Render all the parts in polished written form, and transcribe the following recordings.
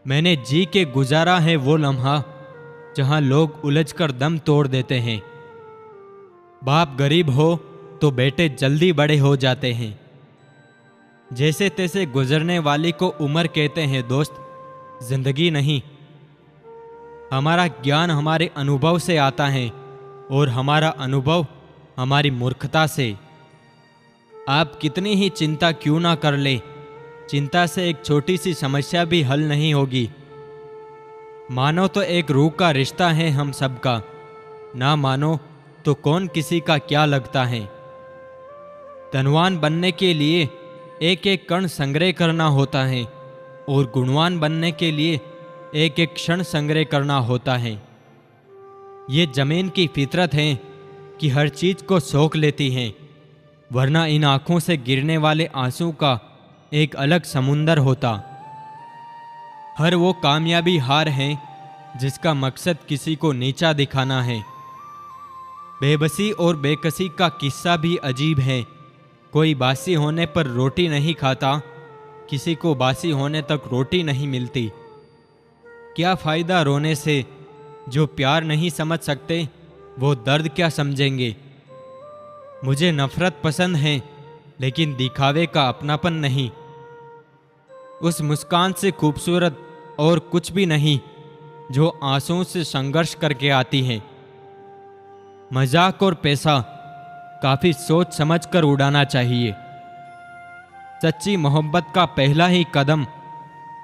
मैंने जी के गुजारा है वो लम्हा जहां लोग उलझकर दम तोड़ देते हैं। बाप गरीब हो तो बेटे जल्दी बड़े हो जाते हैं। जैसे तैसे गुजरने वाली को उम्र कहते हैं दोस्त, जिंदगी नहीं। हमारा ज्ञान हमारे अनुभव से आता है और हमारा अनुभव हमारी मूर्खता से। आप कितनी ही चिंता क्यों ना कर ले, चिंता से एक छोटी सी समस्या भी हल नहीं होगी। मानो तो एक रूह का रिश्ता है हम सबका, ना मानो तो कौन किसी का क्या लगता है। धनवान बनने के लिए एक एक कण संग्रह करना होता है और गुणवान बनने के लिए एक एक क्षण संग्रह करना होता है। ये जमीन की फितरत है कि हर चीज को सोख लेती है, वरना इन आंखों से गिरने वाले आंसू का एक अलग समुंदर होता। हर वो कामयाबी हार है जिसका मकसद किसी को नीचा दिखाना है। बेबसी और बेकसी का किस्सा भी अजीब है। कोई बासी होने पर रोटी नहीं खाता, किसी को बासी होने तक रोटी नहीं मिलती। क्या फायदा रोने से? जो प्यार नहीं समझ सकते वो दर्द क्या समझेंगे। मुझे नफरत पसंद है, लेकिन दिखावे का अपनापन नहीं। उस मुस्कान से खूबसूरत और कुछ भी नहीं जो आंसुओं से संघर्ष करके आती है। मजाक और पैसा काफी सोच समझ कर उड़ाना चाहिए। सच्ची मोहब्बत का पहला ही कदम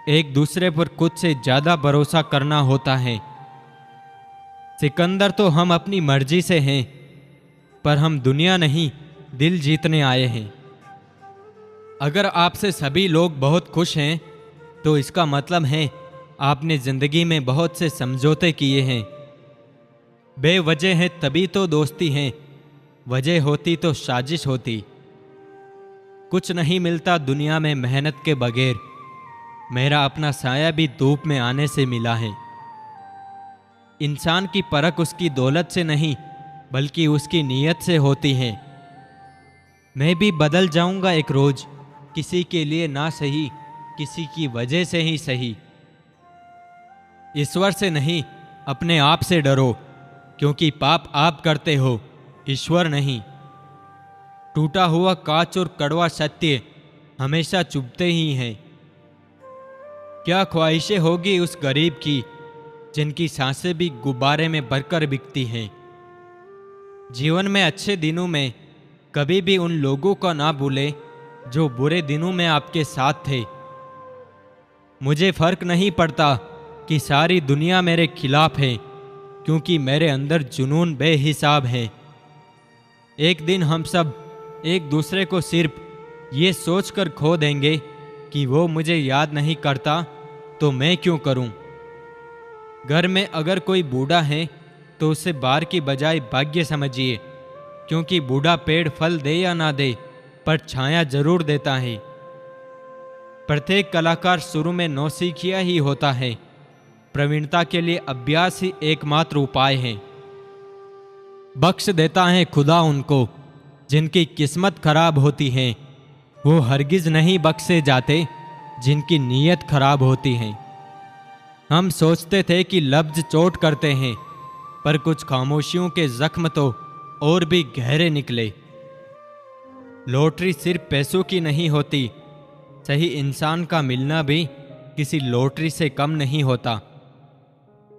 एक दूसरे पर खुद से ज्यादा भरोसा करना होता है। सिकंदर तो हम अपनी मर्जी से हैं, पर हम दुनिया नहीं दिल जीतने आए हैं। अगर आपसे सभी लोग बहुत खुश हैं तो इसका मतलब है आपने जिंदगी में बहुत से समझौते किए हैं। बेवजह है तभी तो दोस्ती है, वजह होती तो साजिश होती। कुछ नहीं मिलता दुनिया में मेहनत के बगैर। मेरा अपना साया भी धूप में आने से मिला है। इंसान की परख उसकी दौलत से नहीं बल्कि उसकी नीयत से होती है। मैं भी बदल जाऊंगा एक रोज, किसी के लिए ना सही, किसी की वजह से ही सही। ईश्वर से नहीं अपने आप से डरो, क्योंकि पाप आप करते हो, ईश्वर नहीं। टूटा हुआ कांच और कड़वा सत्य हमेशा चुभते ही हैं। क्या ख्वाहिशें होगी उस गरीब की जिनकी सांसें भी गुब्बारे में भरकर बिकती हैं। जीवन में अच्छे दिनों में कभी भी उन लोगों का ना भूले जो बुरे दिनों में आपके साथ थे। मुझे फर्क नहीं पड़ता कि सारी दुनिया मेरे खिलाफ है, क्योंकि मेरे अंदर जुनून बेहिसाब है। एक दिन हम सब एक दूसरे को सिर्फ ये सोचकर खो देंगे कि वो मुझे याद नहीं करता तो मैं क्यों करूं। घर में अगर कोई बूढ़ा है तो उसे बार की बजाय भाग्य समझिए, क्योंकि बूढ़ा पेड़ फल दे या ना दे पर छाया जरूर देता है। प्रत्येक कलाकार शुरू में नौसिखिया ही होता है। प्रवीणता के लिए अभ्यास ही एकमात्र उपाय है। बख्श देता है खुदा उनको जिनकी किस्मत खराब होती है। वो हरगिज नहीं बख्शे जाते जिनकी नीयत खराब होती है। हम सोचते थे कि लफ्ज चोट करते हैं, पर कुछ खामोशियों के जख्म तो और भी गहरे निकले। लॉटरी सिर्फ पैसों की नहीं होती, सही इंसान का मिलना भी किसी लॉटरी से कम नहीं होता।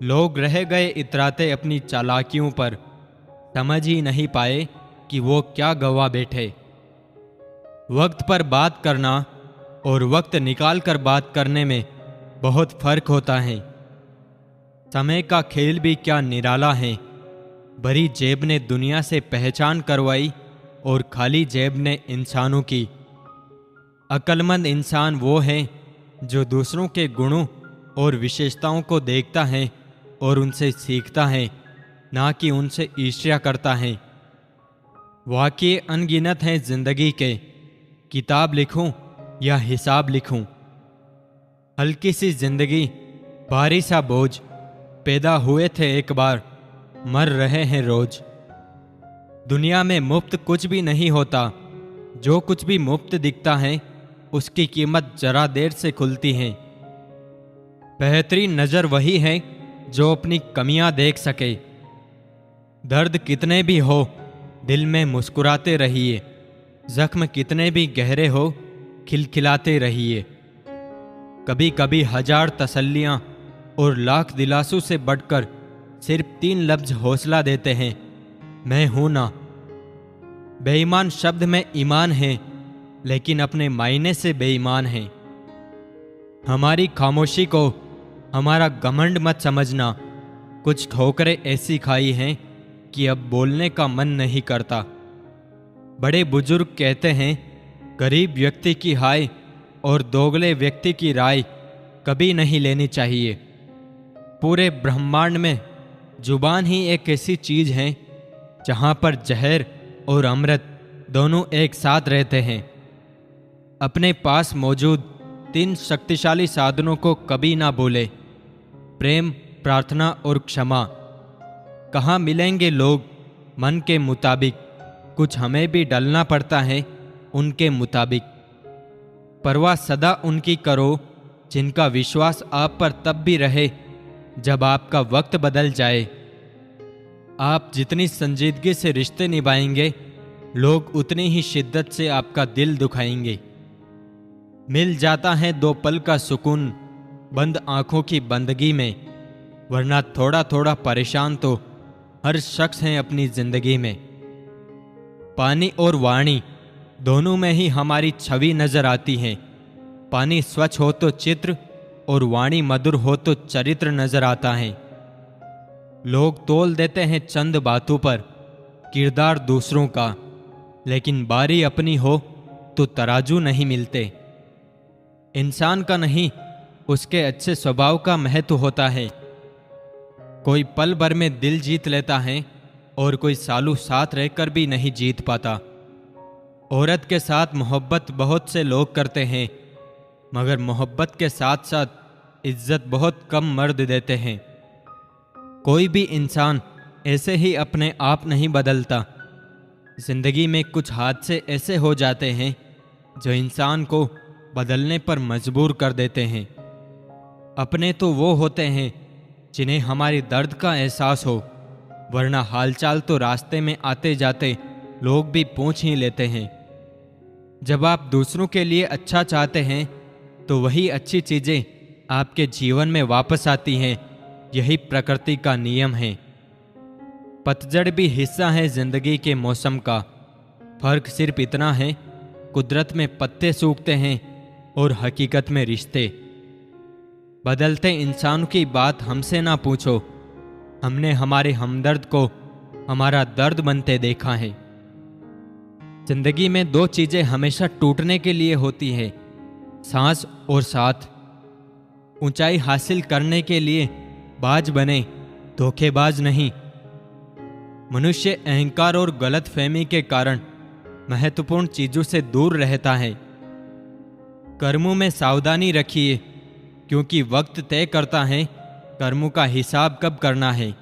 लोग रह गए इतराते अपनी चालाकियों पर, समझ ही नहीं पाए कि वो क्या गवा बैठे। वक्त पर बात करना और वक्त निकाल कर बात करने में बहुत फर्क होता है। समय का खेल भी क्या निराला है। भरी जेब ने दुनिया से पहचान करवाई और खाली जेब ने इंसानों की। अक्लमंद इंसान वो है जो दूसरों के गुणों और विशेषताओं को देखता है और उनसे सीखता है, ना कि उनसे ईर्ष्या करता है। वाक़ये अनगिनत हैं जिंदगी के, किताब लिखूं या हिसाब लिखूं। हल्की सी जिंदगी, भारी सा बोझ। पैदा हुए थे एक बार, मर रहे हैं रोज। दुनिया में मुफ्त कुछ भी नहीं होता। जो कुछ भी मुफ्त दिखता है उसकी कीमत जरा देर से खुलती है। बेहतरीन नज़र वही है जो अपनी कमियां देख सके। दर्द कितने भी हो, दिल में मुस्कुराते रहिए। जख्म कितने भी गहरे हो, खिलखिलाते रहिए। कभी कभी 1000 तसल्लियां और लाख दिलासों से बढ़कर सिर्फ 3 लफ्ज हौसला देते हैं, मैं हूं ना। बेईमान शब्द में ईमान है, लेकिन अपने मायने से बेईमान है। हमारी खामोशी को हमारा घमंड मत समझना। कुछ ठोकरें ऐसी खाई हैं कि अब बोलने का मन नहीं करता। बड़े बुजुर्ग कहते हैं, गरीब व्यक्ति की हाय और दोगले व्यक्ति की राय कभी नहीं लेनी चाहिए। पूरे ब्रह्मांड में जुबान ही एक ऐसी चीज है जहां पर जहर और अमृत दोनों एक साथ रहते हैं। अपने पास मौजूद 3 शक्तिशाली साधनों को कभी ना भूले, प्रेम, प्रार्थना और क्षमा। कहाँ मिलेंगे लोग मन के मुताबिक, कुछ हमें भी डलना पड़ता है उनके मुताबिक। परवाह सदा उनकी करो जिनका विश्वास आप पर तब भी रहे जब आपका वक्त बदल जाए। आप जितनी संजीदगी से रिश्ते निभाएंगे, लोग उतनी ही शिद्दत से आपका दिल दुखाएंगे। मिल जाता है 2 पल का सुकून बंद आंखों की बंदगी में, वरना थोड़ा थोड़ा परेशान तो हर शख्स है अपनी जिंदगी में। पानी और वाणी दोनों में ही हमारी छवि नजर आती है। पानी स्वच्छ हो तो चित्र और वाणी मधुर हो तो चरित्र नजर आता है। लोग तोल देते हैं चंद बातों पर किरदार दूसरों का, लेकिन बारी अपनी हो तो तराजू नहीं मिलते। इंसान का नहीं, उसके अच्छे स्वभाव का महत्व होता है। कोई पल भर में दिल जीत लेता है और कोई सालों साथ रहकर भी नहीं जीत पाता। औरत के साथ मोहब्बत बहुत से लोग करते हैं, मगर मोहब्बत के साथ साथ इज्जत बहुत कम मर्द देते हैं। कोई भी इंसान ऐसे ही अपने आप नहीं बदलता। जिंदगी में कुछ हादसे ऐसे हो जाते हैं जो इंसान को बदलने पर मजबूर कर देते हैं। अपने तो वो होते हैं जिन्हें हमारी दर्द का एहसास हो, वरना हालचाल तो रास्ते में आते जाते लोग भी पूछ ही लेते हैं। जब आप दूसरों के लिए अच्छा चाहते हैं तो वही अच्छी चीजें आपके जीवन में वापस आती हैं। यही प्रकृति का नियम है। पतझड़ भी हिस्सा है जिंदगी के मौसम का। फर्क सिर्फ इतना है, कुदरत में पत्ते सूखते हैं और हकीकत में रिश्ते। बदलते इंसान की बात हमसे ना पूछो, हमने हमारे हमदर्द को हमारा दर्द बनते देखा है। जिंदगी में 2 चीजें हमेशा टूटने के लिए होती है, सांस और साथ। ऊंचाई हासिल करने के लिए बाज बने, धोखेबाज नहीं। मनुष्य अहंकार और गलतफहमी के कारण महत्वपूर्ण चीजों से दूर रहता है। कर्मों में सावधानी रखिए, क्योंकि वक्त तय करता है कर्मों का हिसाब कब करना है।